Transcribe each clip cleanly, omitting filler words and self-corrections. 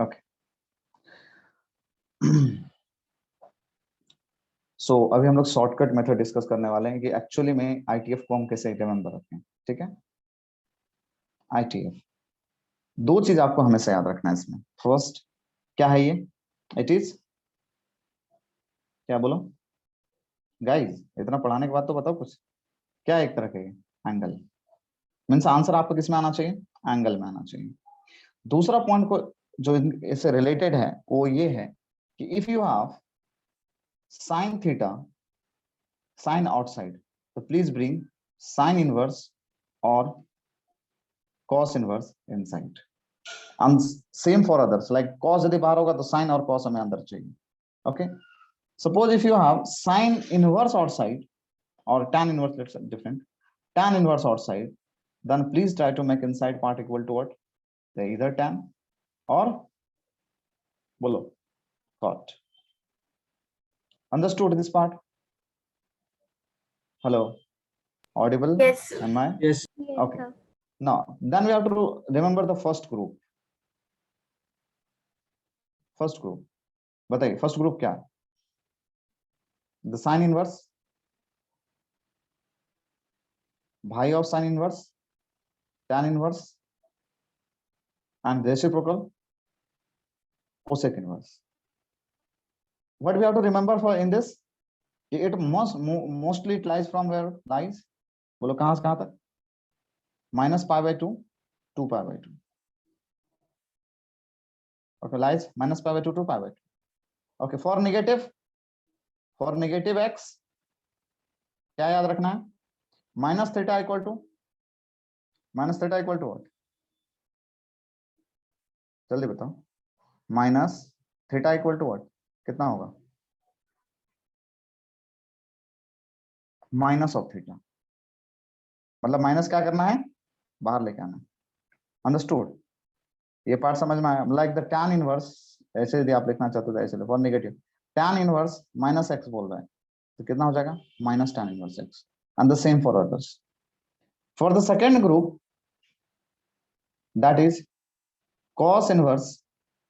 Okay so अभी हम लोग शॉर्टकट मेथड डिस्कस करने वाले हैं कि एक्चुअली में आईटीएफ को हम कैसे रिमेंबर रखें। ठीक है, आईटीएफ दो चीज आपको हमेशा याद रखना है इसमें। फर्स्ट क्या है ये, इट इज क्या बोलो गाइस, इतना पढ़ाने के बाद तो बताओ कुछ, क्या एक तरह के एंगल मीन्स आंसर आपको किसमें आना चाहिए, एंगल में आना चाहिए। दूसरा पॉइंट को जो इससे रिलेटेड है वो ये है कि if you have sine theta sine outside तो प्लीज ब्रिंग साइन इनवर्स और cos inverse inside. and same for others, like cos यदि बाहर होगा तो sin और cos हमें अंदर चाहिए। okay, suppose if you have sin inverse outside or tan inverse, let's say different, tan inverse outside, then please try to make inside part equal to what, the either tan or bolo cot. Understood this part? Hello, audible? Yes. Am I? Yes. Okay, now then we have to remember the first group। First group बताइए, first group क्या है? The sine inverse, भाई of sine inverse, tan inverse and reciprocal cosec inverse. What we have to remember for in this, it mostly it lies from where lies, बोलो कहां से कहां तक, -π/2 2π/2। okay, lies -π/2 to π/2। okay, for negative x क्या याद रखना है, minus theta equal to what, जल्दी बताओ, minus theta equal to what, कितना होगा, माइनस ऑफ थीटा, मतलब माइनस क्या करना है, बाहर लेके आना। अंडरस्टूड, ये पार्ट समझ में आया? लाइक द tan इनवर्स, ऐसे यदि आप लिखना चाहते हो ऐसे for negative tan inverse minus x बोल रहा है तो कितना हो जाएगा, minus tan inverse x. And the same for others. For the second group that is cos inverse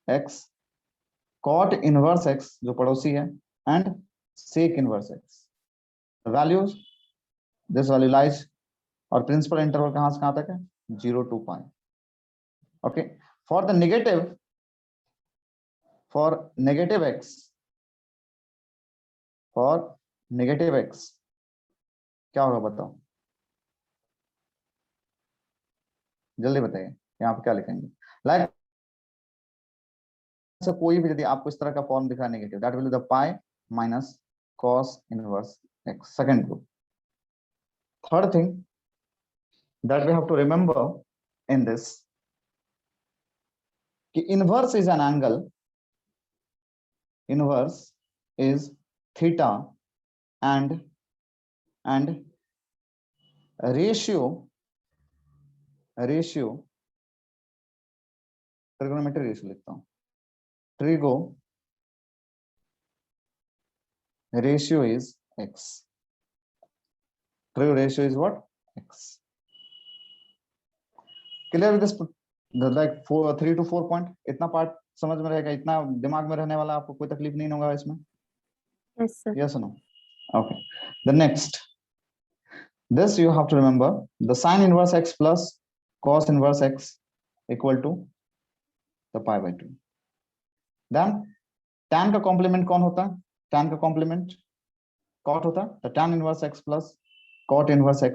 x, cot inverse x जो पड़ोसी है, and sec inverse x. Values this value lies, और प्रिंसिपल इंटरवल कहां से कहां तक है, 0 to π। okay, for the negative, for negative x, for negative x क्या होगा बताओ, जल्दी बताइए, यहाँ पे क्या लिखेंगे, लाइक कोई भी यदि आपको इस तरह का फॉर्म दिखा negative, that will be the pi minus cos inverse x, second group. Third thing that we have to remember in this कि inverse is an angle, inverse is theta and ratio trigonometry ratio लिखता हूं, trigo ratio is x, trig ratio is what, x। clear with this, like 3 to 4 point, इतना part समझ में रहेगा, इतना दिमाग में रहने वाला, आपको कोई तकलीफ नहीं होगा इसमें? Yes, sir. yes or no? okay, the next, this you have to remember, the sin inverse x plus cos inverse x equal to the π/2। then tan का कॉम्प्लीमेंट कौन होता है, tan का कॉम्प्लीमेंट cot होता है, तो tan inverse x plus cot inverse x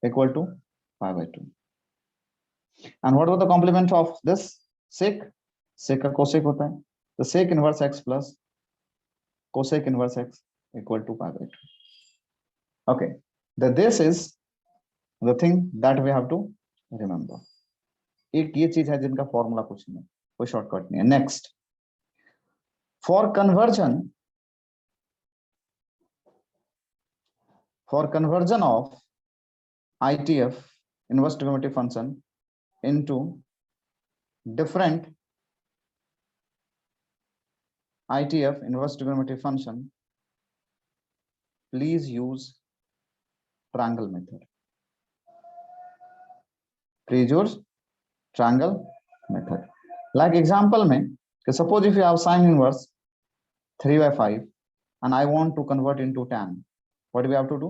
equal to π/2। and what was the complement of this, sec, sec का cosec होता है, तो sec inverse x plus cosec inverse x equal to π/2। okay, this is the thing that we have to remember। एक ये चीज है जिनका formula कुछ नहीं, कोई शॉर्टकट नहीं है। Next, for conversion of ITF inverse trigonometric function into different ITF inverse trigonometric function, please use triangle method। please use triangle method। Like example में कि suppose if you have sin inverse 3/5 and I want to convert into tan, what do we have to do?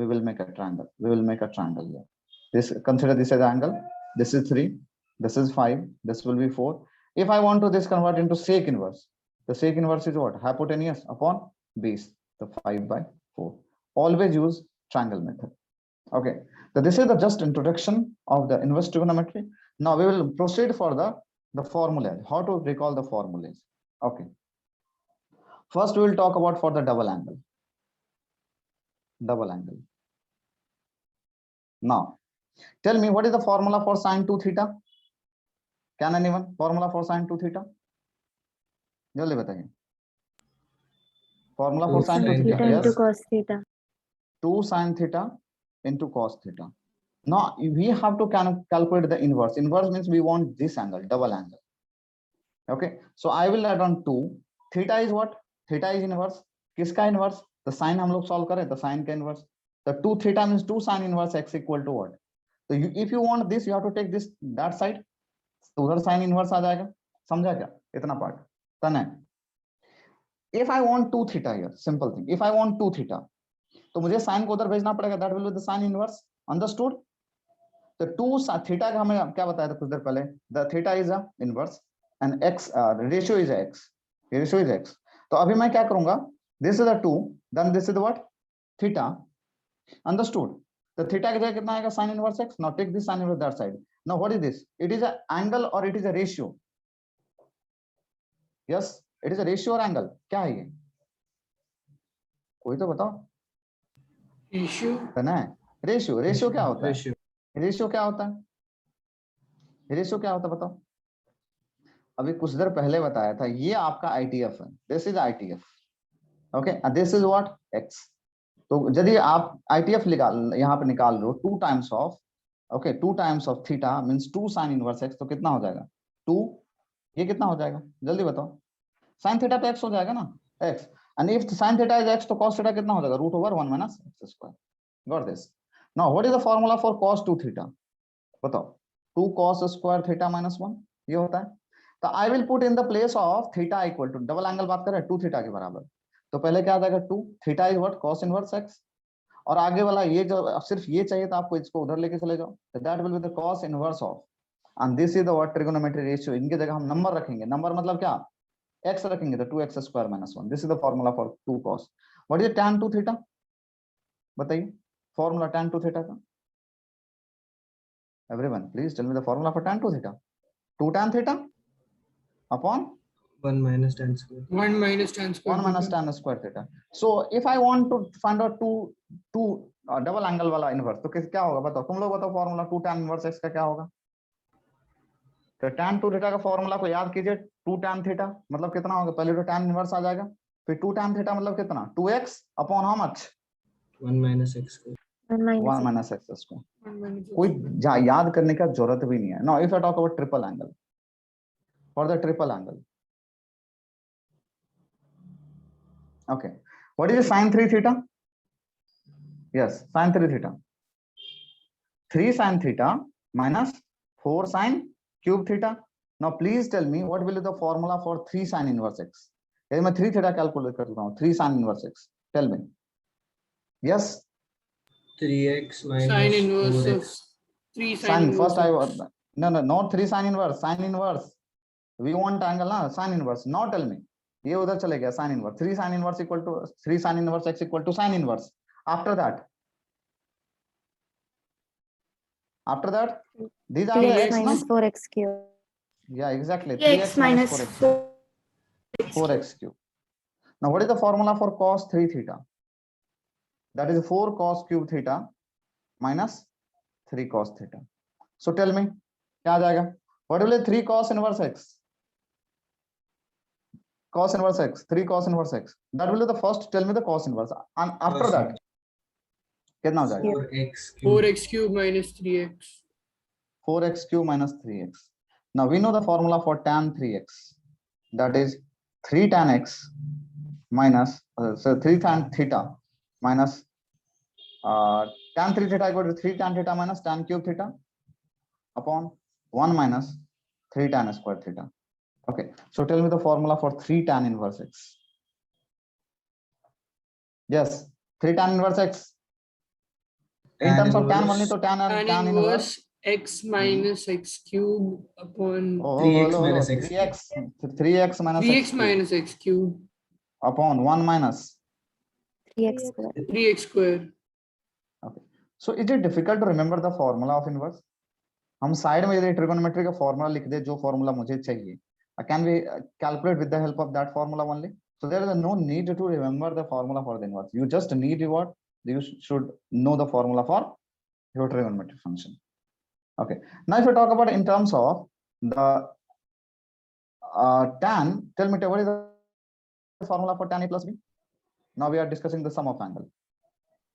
We will make a triangle. We will make a triangle here. This, consider this as angle. This is 3. This is 5. This will be 4. If I want to this convert into sec inverse, the sec inverse is what? Hypotenuse upon base, the 5/4. Always use triangle method. Okay. So this is the just introduction of the inverse trigonometry. Now we will proceed for the formula. How to recall the formulas. Okay. First, we will talk about for the double angle. Double angle. Now, tell me what is the formula for sin 2 theta? Can anyone formula for sin 2 theta? जल्दी बताइए. Formula for sin 2 theta. into Yes. cos theta. 2 sin theta into cos theta. Now we have to calculate the inverse. Inverse means we want this angle, double angle. Okay. So I will add on 2. Theta is what? Theta is inverse. किसका inverse? The sin हम लोग solve करें, the sin का inverse. The 2 theta means 2 sin inverse x equal to what? So if you want this, you have to take this that side. तो उधर sin inverse आ जाएगा. समझा क्या? इतना part. Done है. If I want 2 theta here, simple thing. If I want 2 theta, तो मुझे sin को उधर भेजना पड़ेगा. That will be the sin inverse. Understood? तो 2 theta का हमें क्या बताया था कुछ देर पहले? The theta is a inverse and x ratio is x. Ratio is x. तो अभी मैं क्या करूंगा? This is the 2. Then this is the what? Theta. Understood? The theta की जगह कितना आएगा? Sin inverse x. Now take this sin inverse that side. Now what is this? It is an angle or it is a ratio? Yes, it is a ratio or angle. क्या है ये? कोई तो बताओ. Ratio. ना ratio. Ratio क्या होता है? Ratio. रेशियो क्या होता है? रेशियो क्या होता है बताओ. अभी कुछ देर पहले बताया था. ये आपका ITF है. This is ITF. Okay, and this is what? X. तो यदि आप ITF यहाँ पे निकाल लो 2 times of, okay, 2 times of theta means 2 sin inverse x, तो कितना हो जाएगा? 2. ये कितना हो जाएगा? जल्दी बताओ. sin theta तो x हो जाएगा ना? x. And if sin theta is x, तो cos theta कितना हो जाएगा? √1 minus x square. Got this? Now what is the formula for cos 2 theta? बताओ. 2 cos square theta minus 1 ये होता है. तो I will put in the place of theta equal to double angle बात कर रहे हैं 2 theta के बराबर. तो पहले क्या आ जाएगा? 2 theta is what? Cos inverse x. और आगे वाला ये जो सिर्फ ये चाहिए तो आपको इसको उधर लेके चले जाओ. That will be the cos inverse of. And this is the what? Trigonometry ratio. इनके जगह हम नंबर रखेंगे. नंबर मतलब क्या? x रखेंगे तो 2x square minus 1. This is the formula for 2 cos. What is tan 2 theta? बताइए. Formula tan 2 theta का. Everyone, please tell me the formula for tan 2 theta. 2 tan theta upon 1 minus tan square. 1 minus tan square. 1 minus tan square theta. So if I want to find out two double angle वाला inverse, तो क्या होगा बताओ. तुम लोग बताओ formula 2 tan inverse x का क्या होगा. तो tan 2 theta का formula को याद कीजिए. 2 tan theta मतलब कितना होगा? पहले तो tan inverse आ जाएगा. फिर 2 tan theta मतलब कितना? 2x upon how much? 1 minus x square. 1 minus x square. कोई याद करने का जरूरत भी नहीं है. Now if I talk about triple angle, for the triple angle, okay, what is sin 3 theta? Yes, sin 3 theta. 3 sin theta minus 4 sin cube theta. Now please tell me what will be the formula for 3 sin inverse x. यदि मैं 3 theta calculate कर रहा हूँ, 3 sin inverse x. Tell me. Yes. 3x minus Sin inverse 4x. of 3 sin Sin inverse. first no, not 3 sin inverse. Sin inverse. We want angle ना, sin inverse. Now tell me. ये उधर चले गया sin inverse. 3 sin inverse equal to 3 sin inverse x equal to sin inverse. After that, these are 3x x minus na? 4x cube. Yeah, exactly. 3x minus 4x cube. Now what is the formula for cos 3 theta? That is 4 cos cube theta minus 3 cos theta. So tell me, क्या आ जाएगा? What will be 3 cos inverse x? Cos inverse x, 3 cos inverse x. That will be the first. Tell me the cos inverse. And after that, कितना हो जाएगा? 4x cube. 4x cube minus 3x. 4x cube minus 3x. Now we know the formula for tan 3x. That is 3 tan x minus so 3 tan theta minus tan 3 theta equal to 3 tan theta minus tan cube theta upon 1 minus 3 tan square theta. Okay, so tell me the formula for 3 tan inverse x. Yes, 3 tan inverse x. In Tan terms of tan inverse only, तो tan Tan tan inverse inverse x minus x cube upon oh 3x hello minus x 3x minus 3x x cube minus x cube upon 1 minus 3x square. 3x square. okay. So is it difficult to remember the formula of inverse? हम side में यदि trigonometry का formula लिख दे जो formula मुझे चाहिए, can we calculate with the help of that formula only? So there is no need to remember the formula for the inverse. You just need what you should know the formula for your trigonometric function. Okay, now if we talk about in terms of the tan, tell me what is the formula for tan a plus b? Now we are discussing the sum of angle,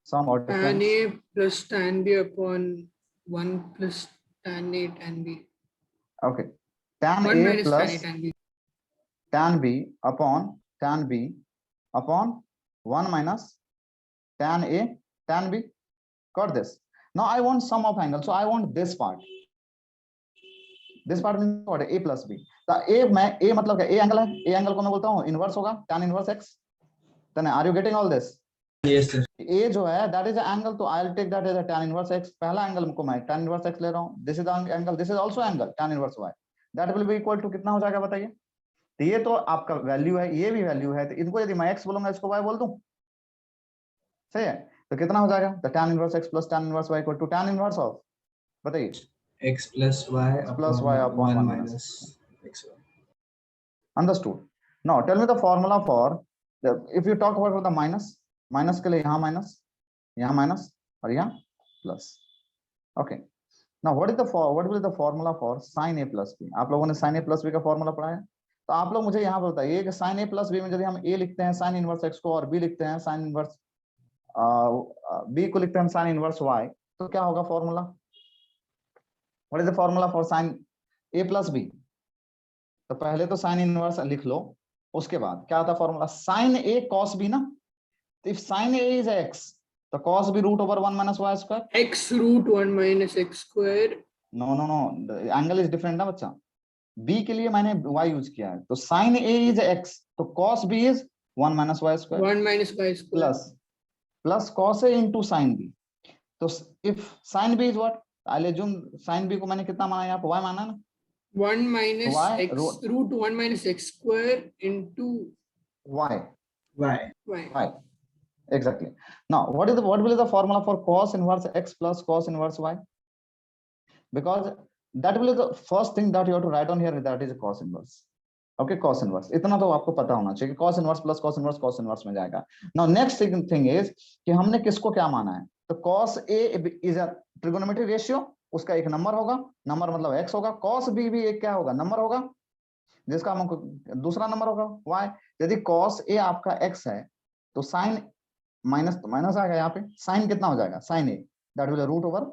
sum or Tan difference. a plus tan b upon 1 plus tan a tan b. Okay, tan 1 a minus tan plus a tan b. tan b upon 1 minus tan a tan b. Got this? Now I want sum of angle, so I want this part. This part means what? A plus b. तो a मैं a मतलब क्या? A angle है, a angle को मैं बोलता हूँ inverse होगा tan inverse x. Then are you getting all this? yes sir a जो है that is an angle, तो I'll take that as a tan inverse x. पहला एंगल को मैं tan inverse x ले रहा हूँ. This is the angle, this is also angle tan inverse y. That will be equal to कितना हो जाएगा बताइए? तो ये तो आपका वैल्यू है, ये भी वैल्यू है, तो इनको यदि मैं x बोलूंगा इसको y बोल दूं, सही है? तो कितना हो जाएगा? तो tan inverse x plus tan inverse y equal to tan inverse of, बताइए, x plus y plus y upon 1 minus xy. understood. Now tell me the formula for the, if you talk about the minus के लिए यहाँ minus और यहाँ plus. Okay, now what will be the formula for sin a plus b? आप लोगों ने sin a plus b का formula पढ़ा है, तो आप लोग मुझे यहाँ पर बताइए कि sin a plus b में यदि हम a लिखते हैं sin inverse x को और b लिखते हैं sin inverse b को लिखते हैं sin inverse y, तो क्या होगा formula? What is the formula for sin a plus b? तो पहले तो sin inverse लिख लो, उसके बाद क्या आता है formula? sin a cos b ना, तो if sin a is x, तो cos b root over 1 minus y square. X root 1 minus x square. No, the angle is different ना बच्चा. b के लिए मैंने y यूज किया है, तो sin a is x, तो cos b is 1 minus y square 1 minus y square. plus cos a into sin b. तो if sin b is what, I'll assume sin b को मैंने कितना माना यहाँ पे? y माना ना. 1 minus Y x root 1 minus x square into y. y. Exactly. Now what will be the formula for cos inverse x plus cos inverse y? Because that will be the first thing that you have to write on here, that is cos inverse. Okay, cos inverse इतना तो आपको पता होना चाहिए कि cos inverse plus cos inverse में जाएगा. Now next thing is कि हमने किसको क्या माना है? तो cos a is a trigonometric ratio, उसका एक नंबर होगा, नंबर मतलब x होगा, cos b भी एक क्या होगा? नंबर होगा, जिसका हमको दूसरा नंबर होगा y. यदि cos a आपका x है, तो sin माइनस तो माइनस आ गया यहाँ पे, sin कितना हो जाएगा? sin a that will be root over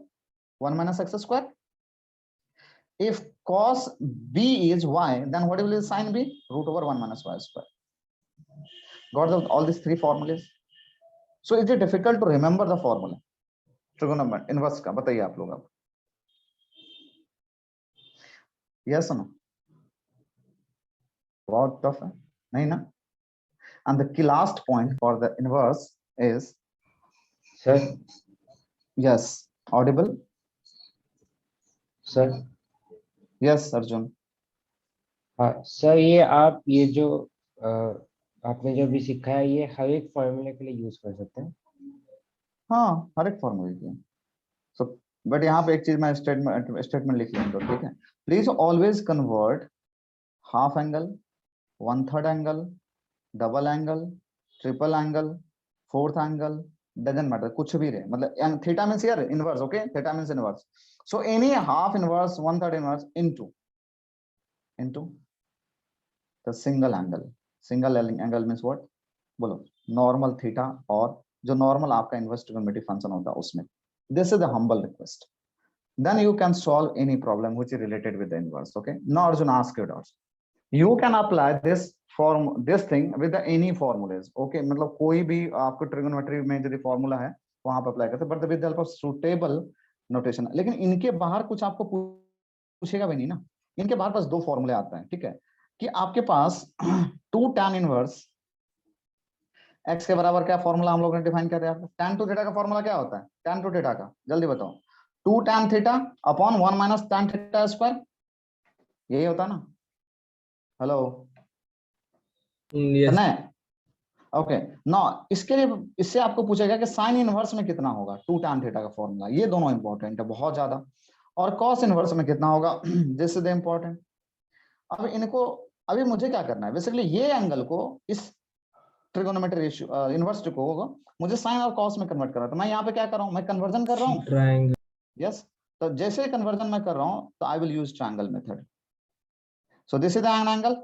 1 minus x square. If cos b is y, then what will be sin b? Root over 1 minus y square. Got all these three formulas? So is it difficult to remember the formula? Trigonometry inverse का बताइए आप लोग अब. Yes or no? बहुत tough है, नहीं ना? And the last point for the inverse is, sir yes, audible? Sir Yes, Arjun. हाँ सर, ये जो आपने जो भी सीखा है, ये हर एक फॉर्मूले के लिए यूज कर सकते हैं. हाँ, हर एक फॉर्मूले के. सो बट यहाँ पे एक चीज मैं स्टेटमेंट लिख लूंगा, ठीक है? Please always convert half angle, 1/3 angle, double angle, triple angle, fourth angle, doesn't matter, कुछ भी रहे, मतलब theta means here inverse. Okay, theta means inverse. So any half inverse, 1/3 inverse into the single angle. Single angle means what? बोलो, normal theta, और जो normal आपका inverse trigonometric function होता है उसमें. This is a humble request. Then you can solve any problem which is related with the inverse. Okay, now Arjun ask you doubts. You can apply this thing with the any formulas. Okay, मतलब कोई भी आपको trigonometry में यदि formula है वहां पर apply करते हैं, but with the help of suitable notation. लेकिन इनके बाहर कुछ आपको पूछेगा भी नहीं ना, इनके बाहर बस दो फॉर्मूले आता है, ठीक है? कि आपके पास 2 tan इनवर्स x के बराबर क्या फॉर्मूला हम लोग ने डिफाइन कर दिया। tan टू थीटा का फॉर्मूला क्या होता है, tan टू थीटा का जल्दी बताओ। 2 tan theta upon 1 minus tan theta square, यही होता ना। Hello Yes. नहीं, ओके ना। इसके लिए इससे आपको पूछेगा कि साइन इनवर्स में कितना होगा 2 tan थीटा का फॉर्मूला, ये दोनों इंपॉर्टेंट है बहुत ज्यादा। और कॉस इनवर्स में कितना होगा, दिस इज इंपॉर्टेंट। अब इनको अभी मुझे क्या करना है, बेसिकली ये एंगल को इस ट्रिगोनोमेट्री रेशियो इनवर्स को मुझे साइन और कॉस में कन्वर्ट करना है। तो मैं यहाँ पे क्या कर रहा हूँ, मैं कन्वर्जन कर रहा हूँ। Triangle. यस, तो जैसे कन्वर्जन मैं कर रहा हूँ तो I will use triangle method. So this is an angle,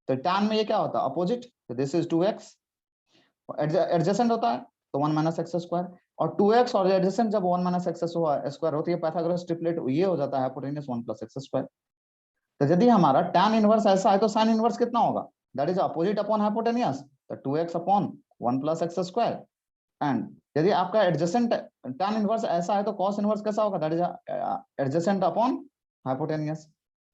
तो tan में ये क्या होता है, अपोजिट, तो दिस इज 2x। एडजेसेंट होता है तो 1 माइनस एक्स स्क्वायर, और 2x और एडजेसेंट जब 1 माइनस एक्स स्क्वायर होती है पाइथागोरस ट्रिपलेट, ये हो जाता है हाइपोटेन्यूस 1 प्लस एक्स स्क्वायर। तो यदि हमारा tan इनवर्स ऐसा है तो साइन इनवर्स कितना होगा, that is opposite upon hypotenuse, तो 2x upon 1 plus x square. And यदि आपका एडजेसेंट tan इनवर्स ऐसा है तो cos इनवर्स कैसा होगा, that is adjacent upon hypotenuse,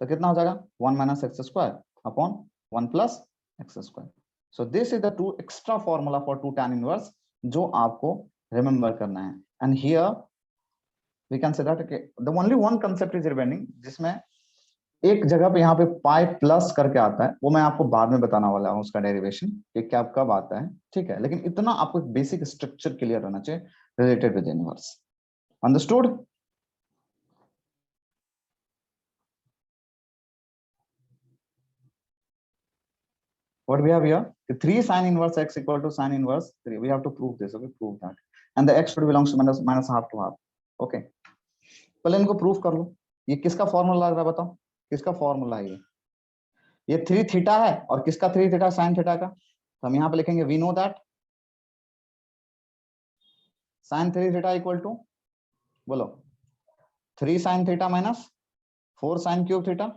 तो कितना हो जाएगा 1 minus x square upon 1 plus x square. So this is the two extra formula for 2 tan inverse जो आपको रिमेंबर करना है। And here we can say that the only one concept is remaining, जिसमें एक जगह पे यहाँ पे पाई प्लस करके आता है, वो मैं आपको बाद में बताने वाला हूँ उसका डेरिवेशन कि क्या कब आता है, ठीक है। लेकिन इतना आपको बेसिक स्ट्रक्चर क्लियर होना चाहिए related with inverse. Understood? What we have here, the 3 sin inverse x equal to sin inverse 3. We have to prove this, okay? Prove that. And the x should belongs to minus half to half. Okay. पहले इनको proof कर लो। ये किसका formula लग रहा है बताओ, किसका फॉर्मूला है ये 3 थीटा है, और किसका 3 थीटा, साइन थीटा का। तो हम यहाँ पे लिखेंगे we know that sine 3 theta equal to, बोलो 3 sine theta minus 4 sine cube theta,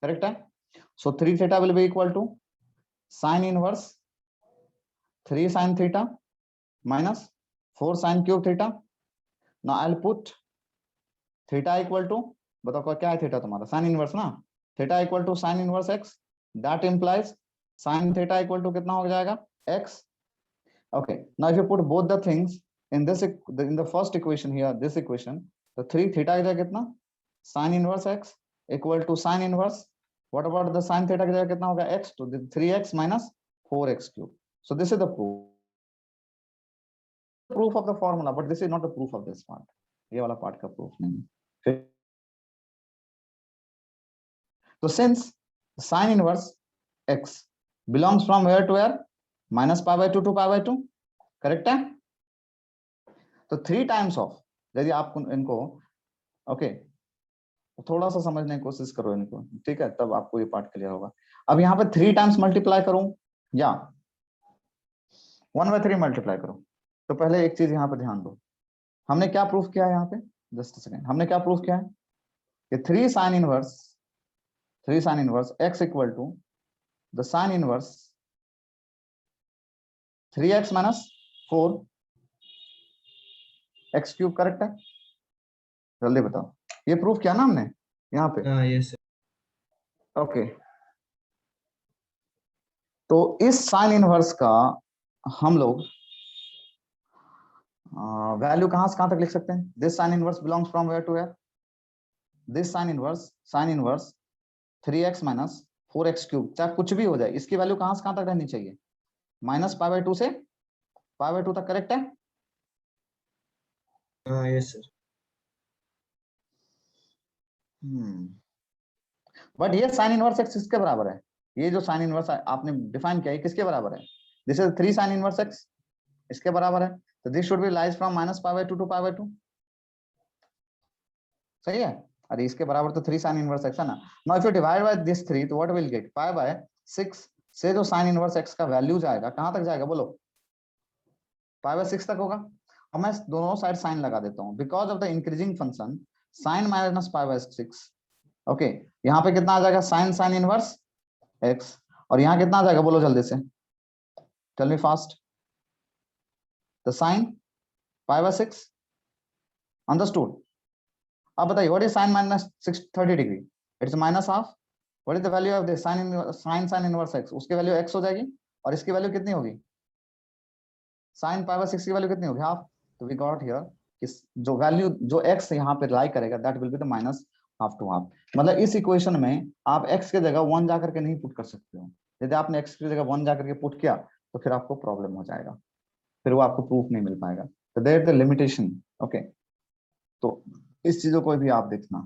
correct है। So 3 theta will be equal to sine inverse 3 sin theta minus 4 sin cube theta. Now I'll put theta equal to, बताओ क्या है theta तुम्हारा, sin inverse ना, theta equal to sin inverse x, that implies sin theta equal to कितना हो जाएगा x. Okay, now if you put both the things in this, in the first equation here, this equation, तो 3 theta की जगह कितना, sin inverse x equal to sin inverse, what about the sin theta की जगह कितना होगा x, तो 3x minus 4x cube. So this is the proof of the formula, but this is not the proof of this part. ये वाला part का proof नहीं। So since sin inverse x belongs from where to where, minus pi by 2 to pi by 2, correct है। तो 3 times of, यदि आप इनको okay थोड़ा सा समझने की कोशिश करो इनको, ठीक है, तब आपको ये पार्ट क्लियर होगा। अब यहाँ पे 3 टाइम्स मल्टीप्लाई करूं या 1 by 3 मल्टीप्लाई करूं, तो पहले एक चीज यहाँ पे ध्यान दो, हमने क्या प्रूफ किया है यहाँ पे, जस्ट सेकेंड, हमने क्या प्रूफ किया है कि 3 sin inverse x equal to the sin inverse 3x minus 4 x cube, correct है। जल्दी बताओ, ये प्रूफ किया ना हमने यहाँ पे, Yes, sir. ओके। तो इस साइन इनवर्स का हम लोग वैल्यू कहां से कहां तक लिख सकते हैं, this sine inverse belongs from where to where, this sine inverse 3x minus 4x cube, चाहे कुछ भी हो जाए, इसकी वैल्यू कहां से कहां तक रहनी चाहिए, माइनस पाई बाय 2 से पाई बाय 2 तक, करेक्ट है। Yes, sir. बट ये साइन इनवर्स x किसके बराबर है, ये जो साइन इनवर्स आपने डिफाइन किया है किसके बराबर है, this is 3 sine inverse x, इसके बराबर है। तो this should be lies from minus pi by 2 to pi by 2, सही है। अरे इसके बराबर तो 3 साइन इनवर्स x है ना। Now if you divide by this 3 तो what will get, pi by 6 से जो साइन इनवर्स x का वैल्यू जाएगा कहां तक जाएगा बोलो, पाई बाय 6 तक होगा। अब मैं दोनों साइड साइन लगा देता हूं, because of the increasing function sine minus pi by 6, okay. यहाँ पे कितना आ जाएगा साइन इनवर्स x, और यहाँ कितना आ जाएगा बोलो जल्दी से, tell me fast, the sine pi by 6, understood. अब बताइए what is sine minus 30 degree, it's minus half, what is the value of this sine inverse x, उसकी वैल्यू x हो जाएगी और इसकी वैल्यू कितनी होगी, sin पाई बाय 6 की वैल्यू कितनी होगी, हाफ। तो वी गॉट हियर कि जो वैल्यू जो x यहाँ पे लाई करेगा that will be the minus half to half. मतलब इस इक्वेशन में आप x की जगह 1 जाकर के नहीं पुट कर सकते हो। यदि आपने x की जगह 1 जाकर के पुट किया तो फिर आपको प्रॉब्लम हो जाएगा, फिर वो आपको प्रूफ नहीं मिल पाएगा। तो देयर द लिमिटेशन। ओके, तो इस चीजों को भी आप देखना।